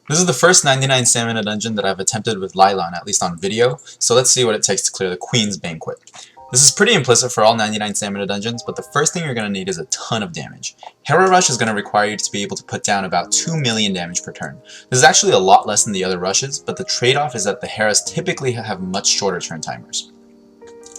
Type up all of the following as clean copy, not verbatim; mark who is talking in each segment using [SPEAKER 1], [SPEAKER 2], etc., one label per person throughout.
[SPEAKER 1] This is the first 99 stamina dungeon that I've attempted with Leilan, at least on video, so let's see what it takes to clear the Queen's Banquet. This is pretty implicit for all 99 stamina dungeons, but the first thing you're going to need is a ton of damage. Hera Rush is going to require you to be able to put down about 2 million damage per turn. This is actually a lot less than the other rushes, but the trade-off is that the Heras typically have much shorter turn timers.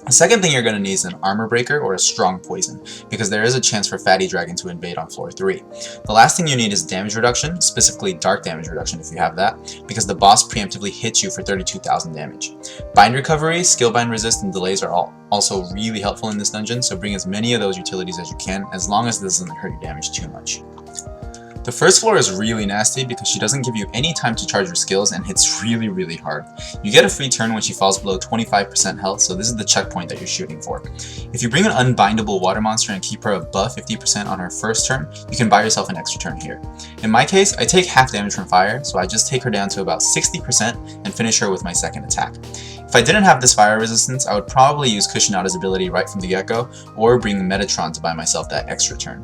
[SPEAKER 1] The second thing you're going to need is an armor breaker or a strong poison, because there is a chance for Fatty Dragon to invade on floor 3. The last thing you need is damage reduction, specifically dark damage reduction if you have that, because the boss preemptively hits you for 32,000 damage. Bind recovery, skill bind resist, and delays are also really helpful in this dungeon, so bring as many of those utilities as you can, as long as this doesn't hurt your damage too much. The first floor is really nasty because she doesn't give you any time to charge your skills and hits really hard. You get a free turn when she falls below 25% health, so this is the checkpoint that you're shooting for. If you bring an unbindable water monster and keep her above 50% on her first turn, you can buy yourself an extra turn here. In my case, I take half damage from fire, so I just take her down to about 60% and finish her with my second attack. If I didn't have this fire resistance, I would probably use Kushinada's ability right from the get-go, or bring Metatron to buy myself that extra turn.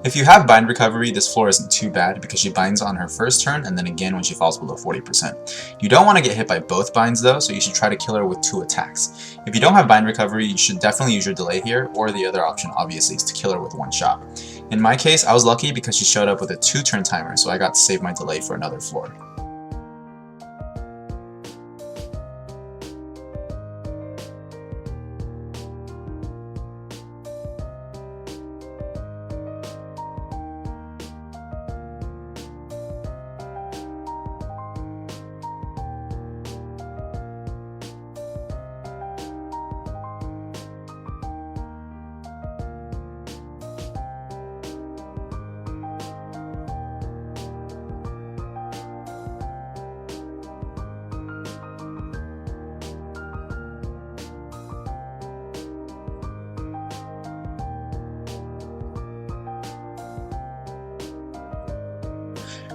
[SPEAKER 1] If you have bind recovery, this floor isn't too bad because she binds on her first turn and then again when she falls below 40%. You don't want to get hit by both binds though, so you should try to kill her with 2 attacks. If you don't have bind recovery, you should definitely use your delay here, or the other option obviously is to kill her with 1 shot. In my case, I was lucky because she showed up with a 2-turn timer, so I got to save my delay for another floor.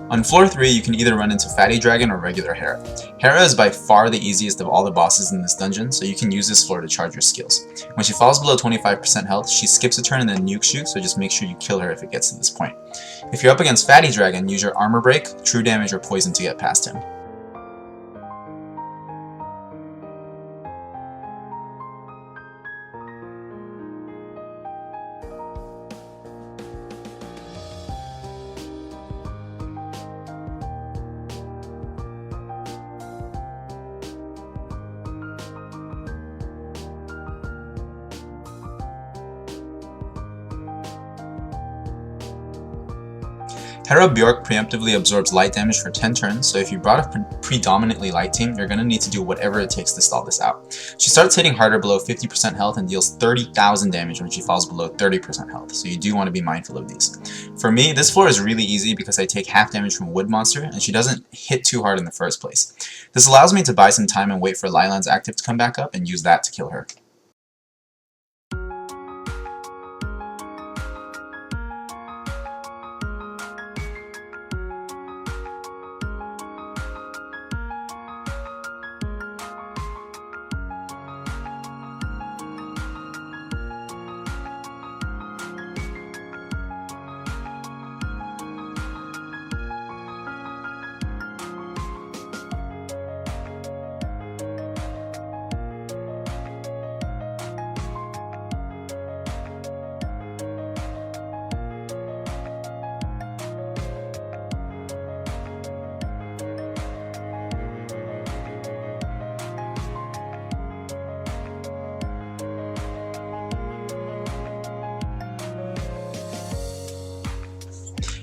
[SPEAKER 1] On floor 3, you can either run into Fatty Dragon or regular Hera. Hera is by far the easiest of all the bosses in this dungeon, so you can use this floor to charge your skills. When she falls below 25% health, she skips a turn and then nukes you, so just make sure you kill her if it gets to this point. If you're up against Fatty Dragon, use your armor break, true damage, or poison to get past him. Hera Bjork preemptively absorbs light damage for 10 turns, so if you brought a predominantly light team, you're going to need to do whatever it takes to stall this out. She starts hitting harder below 50% health and deals 30,000 damage when she falls below 30% health, so you do want to be mindful of these. For me, this floor is really easy because I take half damage from Wood Monster, and she doesn't hit too hard in the first place. This allows me to buy some time and wait for Leilan's active to come back up and use that to kill her.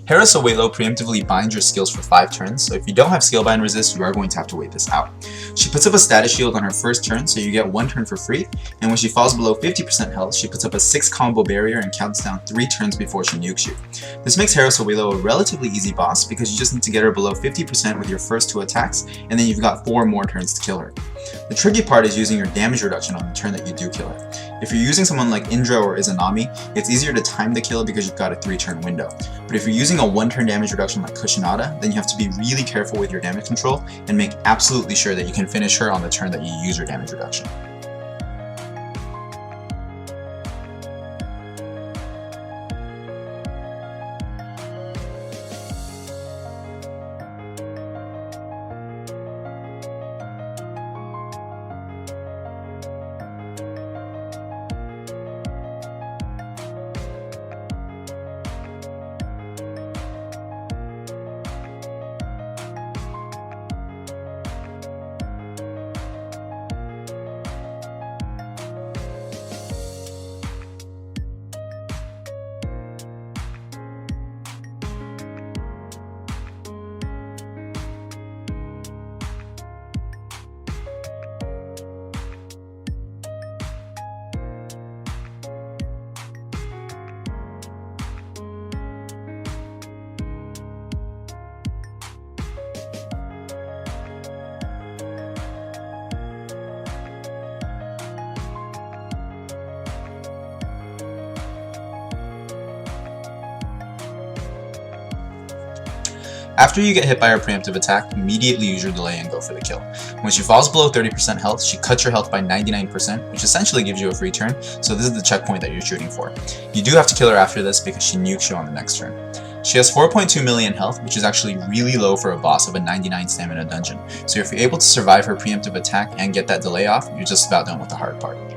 [SPEAKER 1] Hera Soweilo preemptively binds your skills for 5 turns, so if you don't have skill bind resist, you are going to have to wait this out. She puts up a status shield on her first turn, so you get 1 turn for free, and when she falls below 50% health, she puts up a 6 combo barrier and counts down 3 turns before she nukes you. This makes Hera a relatively easy boss because you just need to get her below 50% with your first 2 attacks, and then you've got 4 more turns to kill her. The tricky part is using your damage reduction on the turn that you do kill her. If you're using someone like Indra or Izanami, it's easier to time the kill because you've got a 3-turn window. But if you're using a 1-turn damage reduction like Kushinada, then you have to be really careful with your damage control and make absolutely sure that you can finish her on the turn that you use your damage reduction. After you get hit by her preemptive attack, immediately use your delay and go for the kill. When she falls below 30% health, she cuts your health by 99%, which essentially gives you a free turn, so this is the checkpoint that you're shooting for. You do have to kill her after this because she nukes you on the next turn. She has 4.2 million health, which is actually really low for a boss of a 99 stamina dungeon, so if you're able to survive her preemptive attack and get that delay off, you're just about done with the hard part.